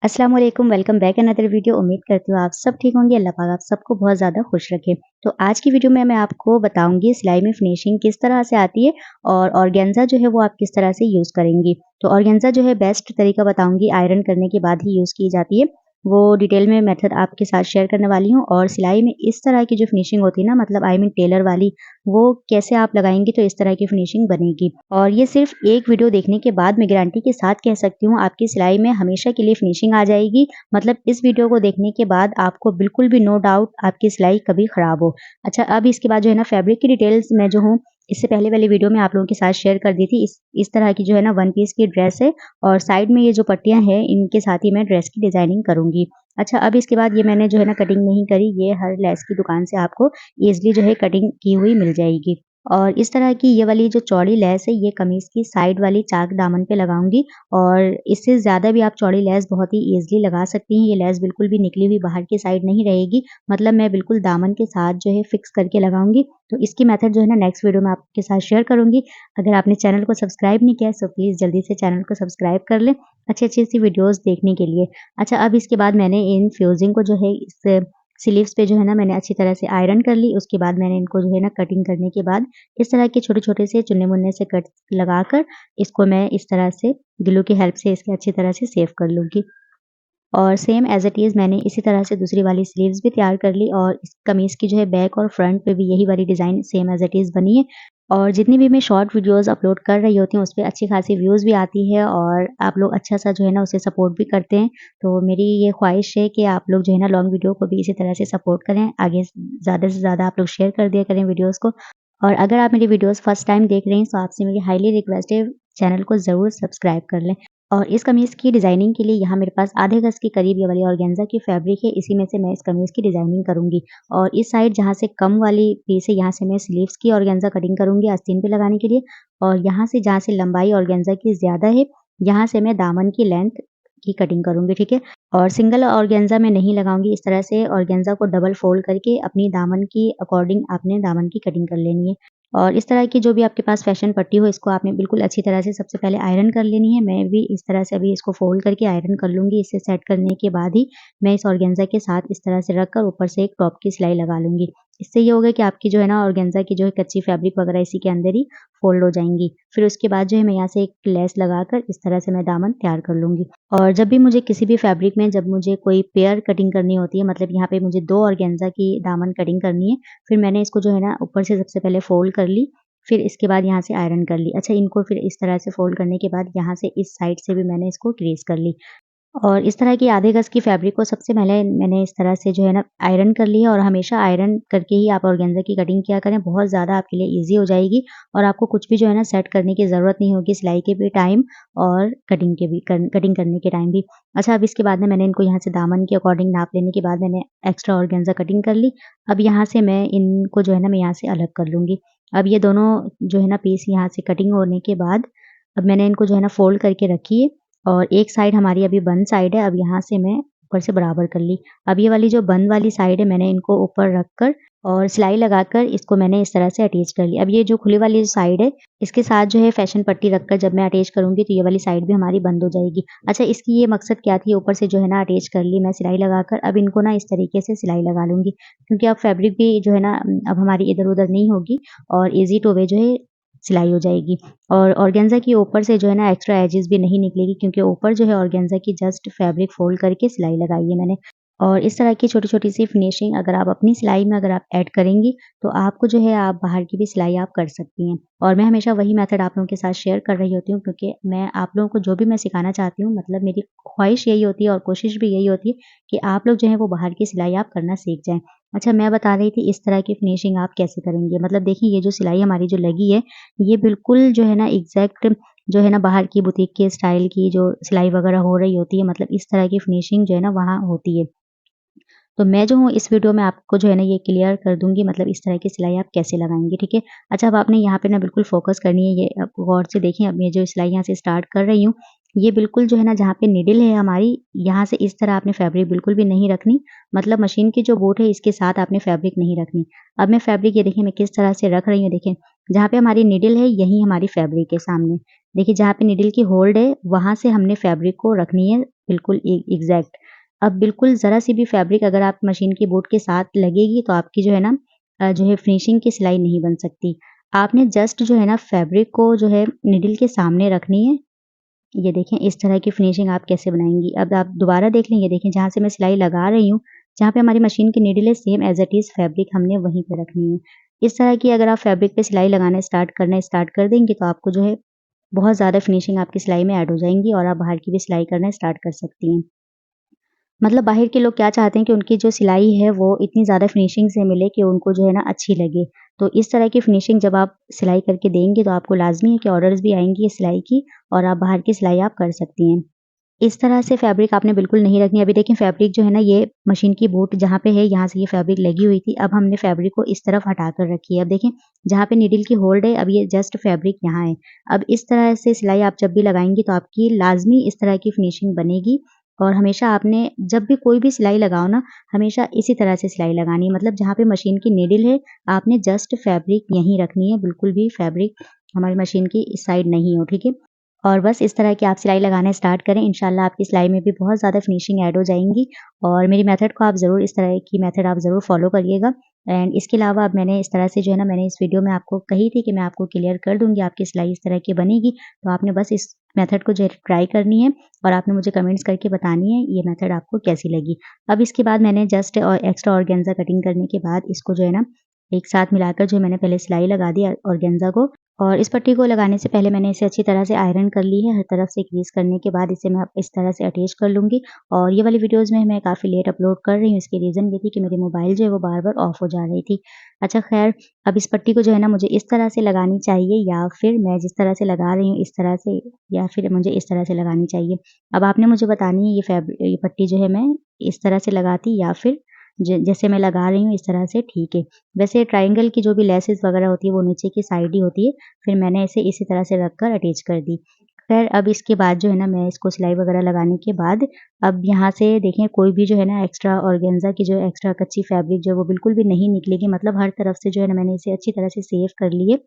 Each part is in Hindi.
अस्सलाम वालेकुम, वेलकम बैक अनदर वीडियो। उम्मीद करती हूँ आप सब ठीक होंगे। अल्लाह पाक आप सबको बहुत ज़्यादा खुश रखे। तो आज की वीडियो में मैं आपको बताऊंगी सिलाई में फिनिशिंग किस तरह से आती है और ऑर्गेन्जा जो है वो आप किस तरह से यूज़ करेंगी। तो ऑर्गेन्जा जो है बेस्ट तरीका बताऊंगी, आयरन करने के बाद ही यूज़ की जाती है। वो डिटेल में मेथड आपके साथ शेयर करने वाली हूँ। और सिलाई में इस तरह की जो फिनिशिंग होती है ना, मतलब आई मीन टेलर वाली, वो कैसे आप लगाएंगी तो इस तरह की फिनिशिंग बनेगी। और ये सिर्फ एक वीडियो देखने के बाद मैं गारंटी के साथ कह सकती हूँ आपकी सिलाई में हमेशा के लिए फिनिशिंग आ जाएगी। मतलब इस वीडियो को देखने के बाद आपको बिल्कुल भी नो डाउट आपकी सिलाई कभी खराब हो। अच्छा, अब इसके बाद जो है ना फैब्रिक की डिटेल्स मैं जो हूँ इससे पहले वाली वीडियो में आप लोगों के साथ शेयर कर दी थी। इस तरह की जो है ना वन पीस की ड्रेस है और साइड में ये जो पट्टियां हैं इनके साथ ही मैं ड्रेस की डिजाइनिंग करूंगी। अच्छा, अब इसके बाद ये मैंने जो है ना कटिंग नहीं करी, ये हर लेस की दुकान से आपको ईजिली जो है कटिंग की हुई मिल जाएगी। और इस तरह की ये वाली जो चौड़ी लेस है ये कमीज की साइड वाली चाक दामन पे लगाऊंगी। और इससे ज़्यादा भी आप चौड़ी लेस बहुत ही ईजिली लगा सकती हैं। ये लेस बिल्कुल भी निकली हुई बाहर की साइड नहीं रहेगी, मतलब मैं बिल्कुल दामन के साथ जो है फिक्स करके लगाऊंगी। तो इसकी मेथड जो है ना नेक्स्ट वीडियो में आपके साथ शेयर करूंगी। अगर आपने चैनल को सब्सक्राइब नहीं किया सो प्लीज़ जल्दी से चैनल को सब्सक्राइब कर लें अच्छी अच्छी सी वीडियोज़ देखने के लिए। अच्छा, अब इसके बाद मैंने इन फ्यूजिंग को जो है इस स्लीव्स पे जो है ना मैंने अच्छी तरह से आयरन कर ली। उसके बाद मैंने इनको जो है ना कटिंग करने के बाद इस तरह के छोटे-छोटे से चुन्ने-मुन्ने से कट लगाकर इसको मैं इस तरह से ग्लू की हेल्प से इसके अच्छी तरह से सेव कर लूँगी। और सेम एज़ इट इज़ मैंने इसी तरह से दूसरी वाली स्लीव्स भी तैयार कर ली और इस कमीज़ की जो है बैक और फ्रंट पे भी यही वाली design same as it is बनी है। और जितनी भी मैं शॉर्ट वीडियोज़ अपलोड कर रही होती हूँ उस पे अच्छी खासी व्यूज़ भी आती है और आप लोग अच्छा-सा जो है ना उसे सपोर्ट भी करते हैं। तो मेरी ये ख़्वाहिश है कि आप लोग जो है ना लॉन्ग वीडियो को भी इसी तरह से सपोर्ट करें। आगे ज़्यादा से ज़्यादा आप लोग शेयर कर दिया करें वीडियोज़ को। और अगर आप मेरी वीडियोज़ फर्स्ट टाइम देख रही हैं तो आपसे मेरी हाईली रिक्वेस्ट है चैनल को ज़रूर सब्सक्राइब कर लें। और इस कमीज़ की डिज़ाइनिंग के लिए यहाँ मेरे पास आधे गज़ के करीब ये वाली ऑर्गेन्जा की फैब्रिक है, इसी में से मैं इस कमीज़ की डिज़ाइनिंग करूँगी। और इस साइड जहाँ से कम वाली पीस है यहाँ से मैं स्लीव्स की ऑर्गेन्जा कटिंग करूँगी आस्तीन पे लगाने के लिए। और यहाँ से जहाँ से लंबाई ऑर्गेन्जा की ज़्यादा है, यहाँ से मैं दामन की लेंथ की कटिंग करूँगी, ठीक है? और सिंगल ऑर्गेन्जा मैं नहीं लगाऊँगी, इस तरह से ऑर्गेन्जा को डबल फ़ोल्ड करके अपनी दामन की अकॉर्डिंग आपने दामन की कटिंग कर लेनी है। और इस तरह की जो भी आपके पास फैशन पट्टी हो इसको आपने बिल्कुल अच्छी तरह से सबसे पहले आयरन कर लेनी है। मैं भी इस तरह से अभी इसको फ़ोल्ड करके आयरन कर लूँगी। इसे सेट करने के बाद ही मैं इस ऑर्गेन्जा के साथ इस तरह से रखकर ऊपर से एक टॉप की सिलाई लगा लूँगी। इससे ये होगा कि आपकी जो है ना ऑर्गेन्जा की जो है कच्ची फैब्रिक वगैरह इसी के अंदर ही फ़ोल्ड हो जाएँगी। फिर उसके बाद जो है मैं यहाँ से एक लेस लगाकर इस तरह से मैं दामन तैयार कर लूँगी। और जब भी मुझे किसी भी फैब्रिक में जब मुझे कोई पेयर कटिंग करनी होती है, मतलब यहाँ पे मुझे 2 ऑर्गेन्जा की दामन कटिंग करनी है, फिर मैंने इसको जो है ना ऊपर से सबसे पहले फ़ोल्ड कर ली, फिर इसके बाद यहाँ से आयरन कर ली। अच्छा, इनको फिर इस तरह से फ़ोल्ड करने के बाद यहाँ से इस साइड से भी मैंने इसको क्रीज़ कर ली। और इस तरह की आधे गज़ की फैब्रिक को सबसे पहले मैंने इस तरह से जो है ना आयरन कर लिया। और हमेशा आयरन करके ही आप ऑर्गेन्जा की कटिंग किया करें, बहुत ज़्यादा आपके लिए ईज़ी हो जाएगी और आपको कुछ भी जो है ना सेट करने की ज़रूरत नहीं होगी, सिलाई के भी टाइम और कटिंग करने के टाइम भी। अच्छा, अब इसके बाद में मैंने इनको यहाँ से दामन के अकॉर्डिंग नाप लेने के बाद मैंने एक्स्ट्रा ऑर्गेन्जा कटिंग कर ली। अब यहाँ से मैं इनको जो है ना मैं यहाँ से अलग कर लूँगी। अब ये दोनों जो है ना पीस यहाँ से कटिंग होने के बाद अब मैंने इनको जो है ना फ़ोल्ड करके रखी है। और एक साइड हमारी अभी बंद साइड है, अब यहाँ से मैं ऊपर से बराबर कर ली। अब ये वाली जो बंद वाली साइड है मैंने इनको ऊपर रखकर और सिलाई लगाकर इसको मैंने इस तरह से अटैच कर ली। अब ये जो खुली वाली साइड है इसके साथ जो है फैशन पट्टी रखकर जब मैं अटैच करूँगी तो ये वाली साइड भी हमारी बंद हो जाएगी। अच्छा, इसकी ये मकसद क्या थी, ऊपर से जो है ना अटैच कर ली मैं सिलाई लगाकर। अब इनको ना इस तरीके से सिलाई लगा लूँगी क्योंकि अब फैब्रिक भी जो है ना अब हमारी इधर-उधर नहीं होगी और ईज़ी टू वे जो है सिलाई हो जाएगी। और ऑर्गेन्जा की ऊपर से जो है ना एक्स्ट्रा एजेस भी नहीं निकलेगी क्योंकि ऊपर जो है ऑर्गेन्जा की जस्ट फैब्रिक फ़ोल्ड करके सिलाई लगाई है मैंने। और इस तरह की छोटी-छोटी सी फिनिशिंग अगर आप अपनी सिलाई में अगर आप ऐड करेंगी तो आपको जो है आप बाहर की भी सिलाई आप कर सकती हैं। और मैं हमेशा वही मेथड आप लोगों के साथ शेयर कर रही होती हूँ क्योंकि मैं आप लोगों को जो भी मैं सिखाना चाहती हूँ, मतलब मेरी ख्वाहिश यही होती है और कोशिश भी यही होती है कि आप लोग जो है वो बाहर की सिलाई आप करना सीख जाएँ। अच्छा, मैं बता रही थी इस तरह की फिनिशिंग आप कैसे करेंगे, मतलब देखिए ये जो सिलाई हमारी जो लगी है ये बिल्कुल जो है ना एग्ज़ैक्ट जो है ना बाहर की बुटीक के स्टाइल की जो सिलाई वगैरह हो रही होती है, मतलब इस तरह की फिनिशिंग जो है ना वहाँ होती है। तो मैं जो हूँ इस वीडियो में आपको जो है ना ये क्लियर कर दूँगी, मतलब इस तरह की सिलाई आप कैसे लगाएँगे, ठीक है? अच्छा, अब आपने यहाँ पे ना बिल्कुल फ़ोकस करनी है, ये आप गौर से देखें। अब मैं जो सिलाई यहाँ से स्टार्ट कर रही हूँ, ये बिल्कुल जो है ना जहाँ पे नीडल है हमारी, यहाँ से इस तरह आपने फैब्रिक बिल्कुल भी नहीं रखनी, मतलब मशीन की जो बोट है इसके साथ आपने फैब्रिक नहीं रखनी। अब मैं फैब्रिक ये देखिए मैं किस तरह से रख रही हूँ, देखें जहाँ पे हमारी नीडल है यहीं हमारी फैब्रिक है सामने। देखिए जहाँ पे नीडल की होल्ड है वहाँ से हमने फैब्रिक को रखनी है बिल्कुल एग्जैक्ट। अब बिल्कुल ज़रा सी भी फैब्रिक अगर आप मशीन की बोट के साथ लगेगी तो आपकी जो है ना जो है फिनिशिंग की सिलाई नहीं बन सकती। आपने जस्ट जो है ना फैब्रिक को जो है निडल के सामने रखनी है। ये देखें इस तरह की फिनिशिंग आप कैसे बनाएँगी। अब आप दोबारा देख लें, ये देखें जहाँ से मैं सिलाई लगा रही हूँ, जहाँ पे हमारी मशीन की नीडल है same as it is fabric हमने वहीं पे रखनी है। इस तरह की अगर आप फैब्रिक पे सिलाई लगाना स्टार्ट कर देंगे तो आपको जो है बहुत ज़्यादा फिनिशिंग आपकी सिलाई में ऐड हो जाएँगी और आप बाहर की भी सिलाई करना स्टार्ट कर सकती हैं। मतलब बाहर के लोग क्या चाहते हैं कि उनकी जो सिलाई है वो इतनी ज़्यादा फिनिशिंग से मिले कि उनको जो है ना अच्छी लगे। तो इस तरह की फिनिशिंग जब आप सिलाई करके देंगे तो आपको लाज़मी है कि ऑर्डर्स भी आएँगी सिलाई की और आप बाहर की सिलाई आप कर सकती हैं। इस तरह से फैब्रिक आपने बिल्कुल नहीं रखनी। अभी देखिए फैब्रिक जो है ना ये मशीन की बूट जहाँ पे है यहाँ से ये फैब्रिक लगी हुई थी। अब हमने फैब्रिक को इस तरफ हटा कर रखी है। अब देखें जहाँ पे नीडल की होल्ड है अब ये जस्ट फैब्रिक यहाँ है। अब इस तरह से सिलाई आप जब भी लगाएँगी तो आपकी लाज़मी इस तरह की फिनिशिंग बनेगी और हमेशा आपने जब भी कोई भी सिलाई लगाओ ना हमेशा इसी तरह से सिलाई लगानी है। मतलब जहाँ पे मशीन की नीडल है आपने जस्ट फैब्रिक यहीं रखनी है। बिल्कुल भी फैब्रिक हमारी मशीन की इस साइड नहीं हो, ठीक है? और बस इस तरह की आप सिलाई लगाना स्टार्ट करें, इंशाल्लाह आपकी सिलाई में भी बहुत ज़्यादा फिनिशिंग ऐड हो जाएँगी और मेरी मेथड को आप ज़रूर इस तरह की मेथड आप ज़रूर फ़ॉलो करिएगा। एंड इसके अलावा अब मैंने इस तरह से जो है ना मैंने इस वीडियो में आपको कही थी कि मैं आपको क्लियर कर दूँगी आपकी सिलाई इस तरह की बनेगी, तो आपने बस इस मेथड को जो है ट्राई करनी है और आपने मुझे कमेंट्स करके बतानी है ये मेथड आपको कैसी लगी। अब इसके बाद मैंने जस्ट एक्स्ट्रा ऑर्गेन्ज़ा कटिंग करने के बाद इसको जो है ना एक साथ मिलाकर जो है मैंने पहले सिलाई लगा दी ऑर्गेन्ज़ा को और इस पट्टी को लगाने से पहले मैंने इसे अच्छी तरह से आयरन कर ली है। हर तरफ से क्रीज़ करने के बाद इसे मैं इस तरह से अटैच कर लूँगी और ये वाली वीडियोज़ में मैं काफ़ी लेट अपलोड कर रही हूँ। इसकी रीज़न ये थी कि मेरी मोबाइल जो है वो बार-बार ऑफ हो जा रही थी। अच्छा ख़ैर अब इस पट्टी को जो है ना मुझे इस तरह से लगानी चाहिए या फिर मैं जिस तरह से लगा रही हूँ इस तरह से या फिर मुझे इस तरह से लगानी चाहिए। अब आपने मुझे बतानी है ये पट्टी जो है मैं इस तरह से लगाती या फिर जैसे मैं लगा रही हूँ इस तरह से ठीक है। वैसे ट्रायंगल की जो भी लेसेस वग़ैरह होती है वो नीचे की साइड ही होती है। फिर मैंने इसे इसी तरह से रख कर अटैच कर दी। ख़ैर अब इसके बाद जो है ना मैं इसको सिलाई वग़ैरह लगाने के बाद अब यहाँ से देखें कोई भी जो है ना एक्स्ट्रा ऑर्गेन्ज़ा की जो एक्स्ट्रा कच्ची फैब्रिक जो है वो बिल्कुल भी नहीं निकलेगी। मतलब हर तरफ से जो है ना मैंने इसे अच्छी तरह से सेव कर ली है।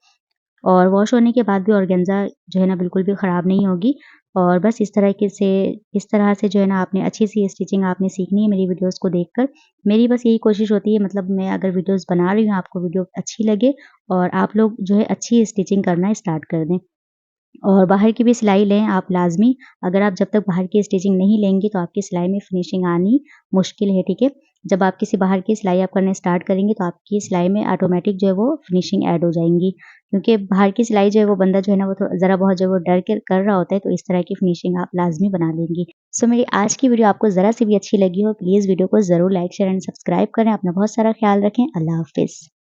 और वॉश होने के बाद भी ऑर्गेन्ज़ा जो है ना बिल्कुल भी ख़राब नहीं होगी और बस इस तरह से जो है ना आपने अच्छी-सी स्टिचिंग आपने सीखनी है मेरी वीडियोज़ को देखकर। मेरी बस यही कोशिश होती है मतलब मैं अगर वीडियोज़ बना रही हूँ आपको वीडियो अच्छी लगे और आप लोग जो है अच्छी स्टिचिंग करना स्टार्ट कर दें। और बाहर की भी सिलाई लें आप लाज़मी, अगर आप जब तक बाहर की स्टिचिंग नहीं लेंगी तो आपकी सिलाई में फिनिशिंग आनी मुश्किल है, ठीक है? जब आप किसी बाहर की सिलाई आप करना स्टार्ट करेंगे तो आपकी सिलाई में ऑटोमेटिक जो है वो फिनिशिंग ऐड हो जाएँगी। क्योंकि बाहर की सिलाई जो है वो बंदा जो है ना वो ज़रा बहुत जो है वो डर के कर रहा होता है तो इस तरह की फिनिशिंग आप लाज़मी बना लेंगी। सो मेरी आज की वीडियो आपको ज़रा सी भी अच्छी लगी हो प्लीज़ वीडियो को ज़रूर लाइक, शेयर एंड सब्सक्राइब करें। अपना बहुत सारा ख़्याल रखें। अल्लाह हाफ़िज़।